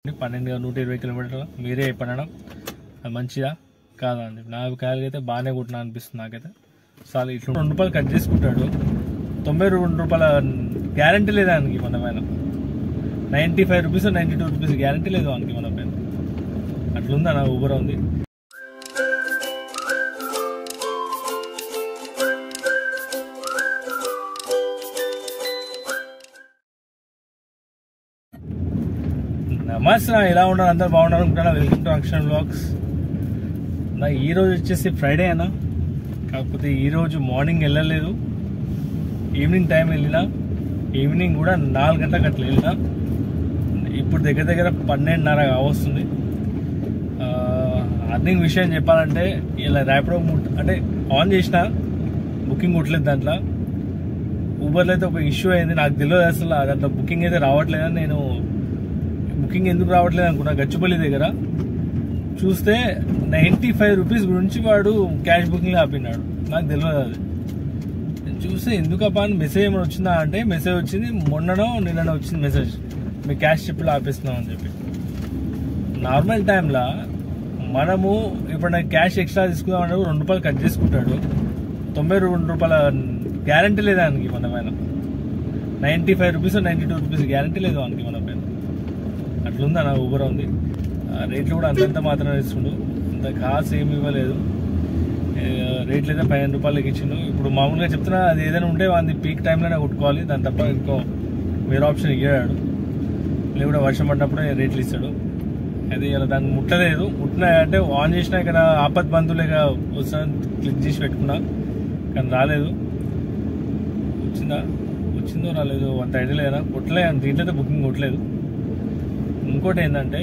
12 120 కిలోమీటర్లు మీరే చెప్పండి. అది మంచిదా కాదా అని చెప్పి నా అభిప్రాయాలు అయితే బాగానే కొట్టినా అనిపిస్తుంది నాకైతే. చాలా ఇట్లా 2 రూపాయలు కట్ చేసుకుంటాడు, 92 రూపాయల గ్యారంటీ లేదా ఆయనకి మన పైన. 95 రూపీస్ 92 రూపీస్ గ్యారంటీ లేదు మనకి మన పైన. అట్లుందా నా ఊబర్ ఉంది. నమస్తే, ఎలా ఉన్నారు? అందరు బాగున్నారు అనుకుంటున్నా. Welcome to Akshar vlogs. నా ఈరోజు వచ్చేసి ఫ్రైడే అన్న, కాకపోతే ఈరోజు మార్నింగ్ వెళ్ళలేదు, ఈవినింగ్ టైం వెళ్ళినా. ఈవినింగ్ కూడా 4 గంటలకు అట్లా వెళ్ళినా. ఇప్పుడు దగ్గర దగ్గర 12:30 వస్తుంది. అర్నింగ్ విషయం చెప్పాలంటే ఇలా ర్యాపిడో అంటే ఆన్ చేసిన బుకింగ్ కొట్టలేదు. దాంట్లో ఊబర్లో అయితే ఒక ఇష్యూ అయింది, నాకు తెలియదు అసలు. దాంట్లో బుకింగ్ అయితే రావట్లేదని, నేను బుకింగ్ ఎందుకు రావట్లేదు అనుకున్నా. గచ్చిపల్లి దగ్గర చూస్తే 95 రూపీస్ గురించి వాడు క్యాష్ బుకింగ్ ఆపినాడు. నాకు తెలియదు అది. చూస్తే ఎందుకప్పా అని మెసేజ్ ఏమైనా వచ్చిందా అంటే, మెసేజ్ వచ్చింది మొన్ననో నిన్ననో వచ్చింది మెసేజ్, మీ క్యాష్ చిప్లో ఆపేస్తున్నాం అని చెప్పి. నార్మల్ టైంలో మనము ఇప్పుడు నాకు క్యాష్ ఎక్స్ట్రా తీసుకుందామంటే 2 రూపాయలు కట్ చేసుకుంటాడు, 92 రూపాయల గ్యారంటీ లేదు ఆయనకి మన పైన. 95 రూపీస్ 92 రూపీస్ గ్యారంటీ లేదు మనకి మన పైన. అట్లుందా నా ఊబర్ ఉంది. రేట్లు కూడా అంతంత మాత్రం ఇస్తుండు, అంత కాస్ట్ ఏమి ఇవ్వలేదు. రేట్లు అయితే 15 రూపాయలకి ఇచ్చిండు. ఇప్పుడు మామూలుగా చెప్తున్నా, అది ఏదైనా ఉంటే అది పీక్ టైంలోనే కొట్టుకోవాలి, దాని తప్ప ఇంకో వేరే ఆప్షన్ ఇయ్యాడు. లేకుంటే వర్షం పడినప్పుడు రేట్లు ఇస్తాడు. అది ఇలా దాన్ని ముట్టలేదు. ముట్టినా అంటే ఆన్ చేసినా ఇక్కడ ఆపత్ బంధువులేక వస్తాను క్లిక్ చేసి పెట్టుకున్నా, కానీ రాలేదు. వచ్చిందో రాలేదు అంత ఐడియా లేదా. కొట్టలే, దీంట్లో అయితే బుకింగ్ కొట్టలేదు. ఇంకోటి ఏంటంటే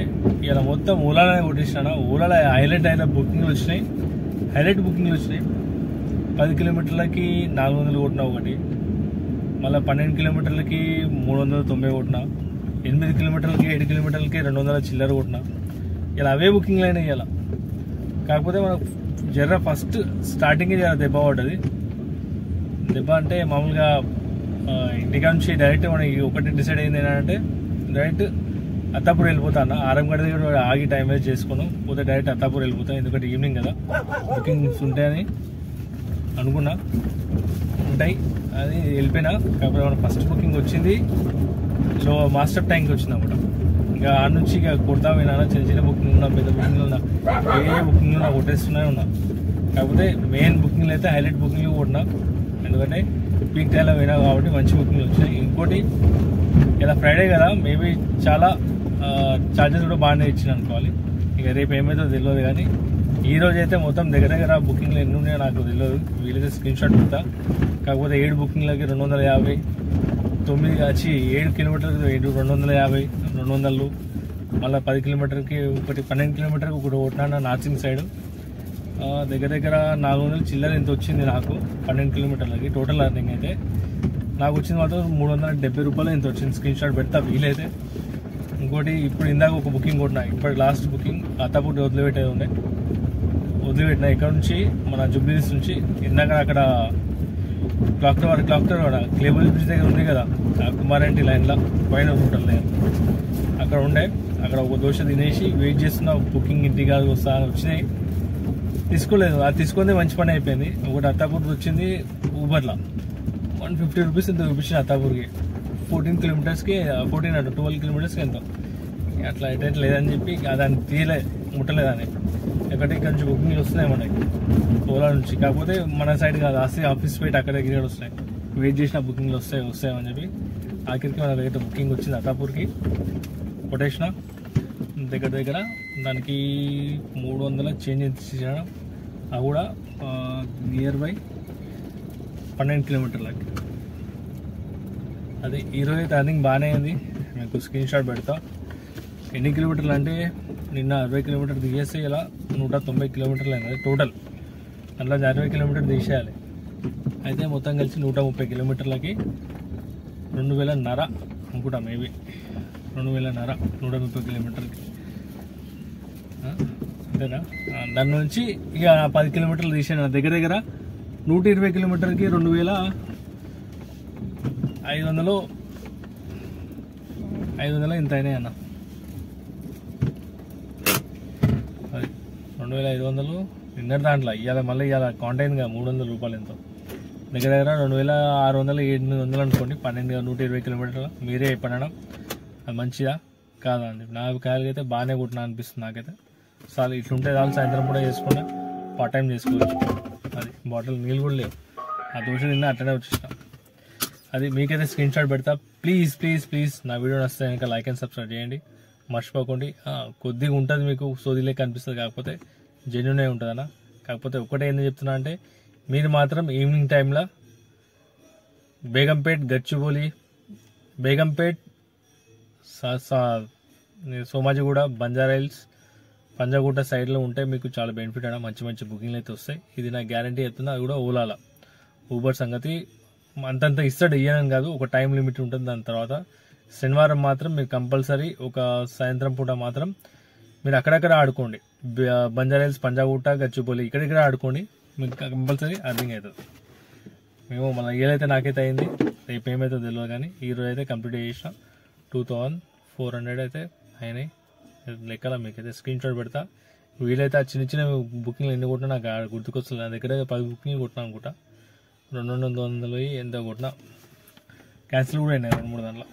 ఇలా మొత్తం ఓలానే కొట్టేసినా. ఓలాలో హైలైట్ బుకింగ్లు వచ్చినాయి, హైలైట్ బుకింగ్లు వచ్చినాయి. 10 కిలోమీటర్లకి 400 కొట్టినా ఒకటి, మళ్ళీ 12 కిలోమీటర్లకి 390 కొట్టినా, 8 కిలోమీటర్లకి 7 కిలోమీటర్లకి 200 చిల్లర కొట్టినా. ఇలా అవే బుకింగ్లు అయినాయి ఇలా. కాకపోతే మనకు జర్ర ఫస్ట్ స్టార్టింగే జర దెబ్బ పడ్డది. దెబ్బ అంటే మామూలుగా ఇంటికా నుంచి డైరెక్ట్ మనకి ఒకటి డిసైడ్ అయింది ఏంటంటే, డైరెక్ట్ అత్తాపూర్ వెళ్ళిపోతాను. ఆరంగడ్డ దగ్గర ఆగి టైం వేస్ట్ చేసుకుని పోతే డైరెక్ట్ అత్తాపూర్ వెళ్ళిపోతాను, ఎందుకంటే ఈవినింగ్ కదా బుకింగ్స్ ఉంటాయని అనుకున్నా. ఉంటాయి అది వెళ్ళిపోయినా. కాకపోతే మన ఫస్ట్ బుకింగ్ వచ్చింది మాస్టర్ ట్యాంక్ వచ్చింది అన్నమాట. ఇంకా ఆ నుంచి ఇక కొడతా పోయినా. చిన్న చిన్న బుకింగ్ ఉన్నా, పెద్ద బుకింగ్లు ఉన్నా, ఏ బుకింగ్లు ఉన్నా కొట్టేస్తున్నాయి ఉన్నా. కాకపోతే మెయిన్ బుకింగ్లు అయితే హైలైట్ బుకింగ్లు కొట్టినా, ఎందుకంటే పీక్ టైంలో పోయినా కాబట్టి మంచి బుకింగ్లు వచ్చినాయి. ఇంకోటి ఇలా ఫ్రైడే కదా, మేబీ చాలా ఛార్జెస్ కూడా బాగానే ఇచ్చిన అనుకోవాలి. ఇక రేపు ఏమైతే తెలియదు, కానీ ఈరోజు అయితే మొత్తం దగ్గర దగ్గర బుకింగ్లు ఎన్ని ఉన్నాయో నాకు తెలియదు. వీలైతే స్క్రీన్ షాట్ పెడతా. కాకపోతే 7 బుకింగ్లకి 250, 7 కిలోమీటర్కి 250, 200, మళ్ళీ 10 కిలోమీటర్కి ఒకటి, 12 కిలోమీటర్కి ఒకటి కొట్టినా నార్సింగ్ సైడ్. దగ్గర దగ్గర 400 చిల్లర ఎంత వచ్చింది నాకు 12 కిలోమీటర్లకి. టోటల్ అర్నింగ్ అయితే నాకు వచ్చింది మాత్రం 370 రూపాయలు ఎంత వచ్చింది. స్క్రీన్ షాట్ పెడతా వీలైతే. ఇంకోటి ఇప్పుడు ఇందాక ఒక బుకింగ్ కొట్టినా, ఇప్పటి లాస్ట్ బుకింగ్ అత్తాపూర్ వదిలిపెట్టేది ఉండే, వదిలిపెట్టినా. ఇక్కడ నుంచి మన జూబ్లీహిల్స్ నుంచి ఇందాక అక్కడ క్లాక్ టవర్ క్లేబుల్ బ్రిడ్జ్ దగ్గర ఉంది కదా, కుమారెడ్డి లైన్లో పైన హోటల్ దగ్గర అక్కడ ఉండే. అక్కడ ఒక దోశ తినేసి వెయిట్ చేస్తున్నా, బుకింగ్ ఇంటికి కాదు వస్తా వచ్చినాయి. తీసుకోలేదు, అది తీసుకుందే మంచి పని అయిపోయింది. ఒకటి అత్తాపూర్ వచ్చింది ఊబర్లో 150 రూపీస్ ఎంత చూపించింది అత్తాపూర్కి. 14 కిలోమీటర్స్కి 12 కిలోమీటర్స్కి ఎంతో. అట్లా అయితే లేదని చెప్పి దాన్ని ముట్టలేదని. ఇక్కడ నుంచి బుకింగ్లు వస్తున్నాయి మనకి ఓలా నుంచి. కాకపోతే మన సైడ్ కాదు, ఆఫీస్ పెట్టి అక్కడ దగ్గర వస్తున్నాయి. వెయిట్ చేసిన బుకింగ్లు వస్తాయని చెప్పి ఆఖరికి మన దగ్గర బుకింగ్ వచ్చింది అత్తాపూర్కి. కొటేసిన దగ్గర దగ్గర దానికి 300 చేంజ్ ఇచ్చాను. అది కూడా నియర్ బై 12 కిలోమీటర్లకి. అది ఈరోజు అయితే అర్నింగ్ బాగానే ఉంది. మీకు స్క్రీన్ షాట్ పెడతా. ఎన్ని కిలోమీటర్లు అంటే, నిన్న 60 కిలోమీటర్లు తీసేస్తే ఇలా 190 కిలోమీటర్లు అయినది టోటల్. అందులో 60 కిలోమీటర్లు తీసేయాలి. అయితే మొత్తం కలిసి 130 కిలోమీటర్లకి 2,500 అనుకుంటా, మేబీ 2,500 130 కిలోమీటర్కి అంతేనా. దాని నుంచి ఇక 10 కిలోమీటర్లు తీసాను. దగ్గర దగ్గర 120 కిలోమీటర్కి 2,500 ఇంత అయినాయి అన్న. అది 2500 నిన్నటి దాంట్లో ఇవాళ మళ్ళీ ఇవాళ కాంటైన్గా 300 రూపాయలు ఎంతో దగ్గర దగ్గర 2600 800 అనుకోండి 120 కిలోమీటర్లు. మీరే చెప్పండి అది మంచిదా కాదా అండి. నా కాయలకి అయితే బాగానే కుట్టినా అనిపిస్తుంది నాకైతే. చాలు ఇట్లుంటే చాలు, సాయంత్రం కూడా చేసుకున్నా పార్ట్ టైం చేసుకోవచ్చు. అది బాటిల్ నీళ్ళు కూడా లేవు, ఆ దోశ తిన్నా అట్లనే వచ్చేసిన. అది మీకైతే స్క్రీన్ షాట్ పెడతా. ప్లీజ్ ప్లీజ్ ప్లీజ్ నా వీడియో నచ్చితే ఇంకా లైక్ అండ్ సబ్స్క్రైబ్ చేయండి మర్చిపోకండి. కొద్దిగా ఉంటుంది మీకు సోదిలే కనిపిస్తుంది, కాకపోతే జెన్యున్ ఉంటుంది అన్న. కాకపోతే ఒకటే ఏంది చెప్తున్నా అంటే, మీరు మాత్రం ఈవినింగ్ టైంలో బేగంపేట్, గచ్చిబౌలి, బేగంపేట్, సోమాజిగూడ, బంజారాహిల్స్, పంజాగుట్ట సైడ్లో ఉంటే మీకు చాలా బెనిఫిట్ అయినా మంచి మంచి బుకింగ్లు అయితే వస్తాయి. ఇది నా గ్యారంటీ చెప్తున్నా. అది కూడా ఓలాల. ఊబర్ సంగతి అంతంత ఇస్తాడు, ఇయ్యనని కాదు, ఒక టైం లిమిట్ ఉంటుంది. దాని తర్వాత శనివారం మాత్రం మీరు కంపల్సరీ ఒక సాయంత్రం పూట మాత్రం మీరు అక్కడక్కడ ఆడుకోండి. బంజారాహిల్స్, పంజాగుట్ట, గచ్చిబౌలి ఇక్కడిక్కడ ఆడుకోండి, మీకు కంపల్సరీ అర్థం అవుతుంది. మేము మన ఏదైతే నాకైతే అయింది, రేపు ఏమైతే తెలియదు కానీ ఈరోజు అయితే కంప్లీట్ చేసిన. 2400 అయితే అయినాయి లెక్కల. మీకైతే స్క్రీన్ షాట్ పెడతా. వీలైతే ఆ చిన్న చిన్న బుకింగ్లు ఎన్ని కొట్టినా నాకు గుర్తుకొస్తుంది. నా దగ్గర 10 బుకింగ్ కొట్టినా అనుకుంటా, 200 ఎంత కొట్టినా. క్యాన్సిల్ కూడా అయినాయి 2-3 దాంట్లో.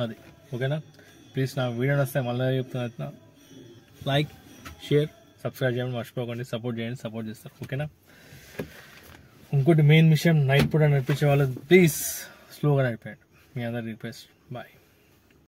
అది ఓకేనా. ప్లీజ్ నా వీడియో నచ్చితే మళ్ళీ చెప్తున్నా, లైక్, షేర్, సబ్స్క్రైబ్ చేయండి మర్చిపోకండి. సపోర్ట్ చేయండి, సపోర్ట్ చేస్తారు ఓకేనా. ఇంకోటి మెయిన్ విషయం, నైట్ పూట నడిపించే వాళ్ళు ప్లీజ్ స్లోగా నడిపేయండి. మీ అందరి రిక్వెస్ట్. బాయ్.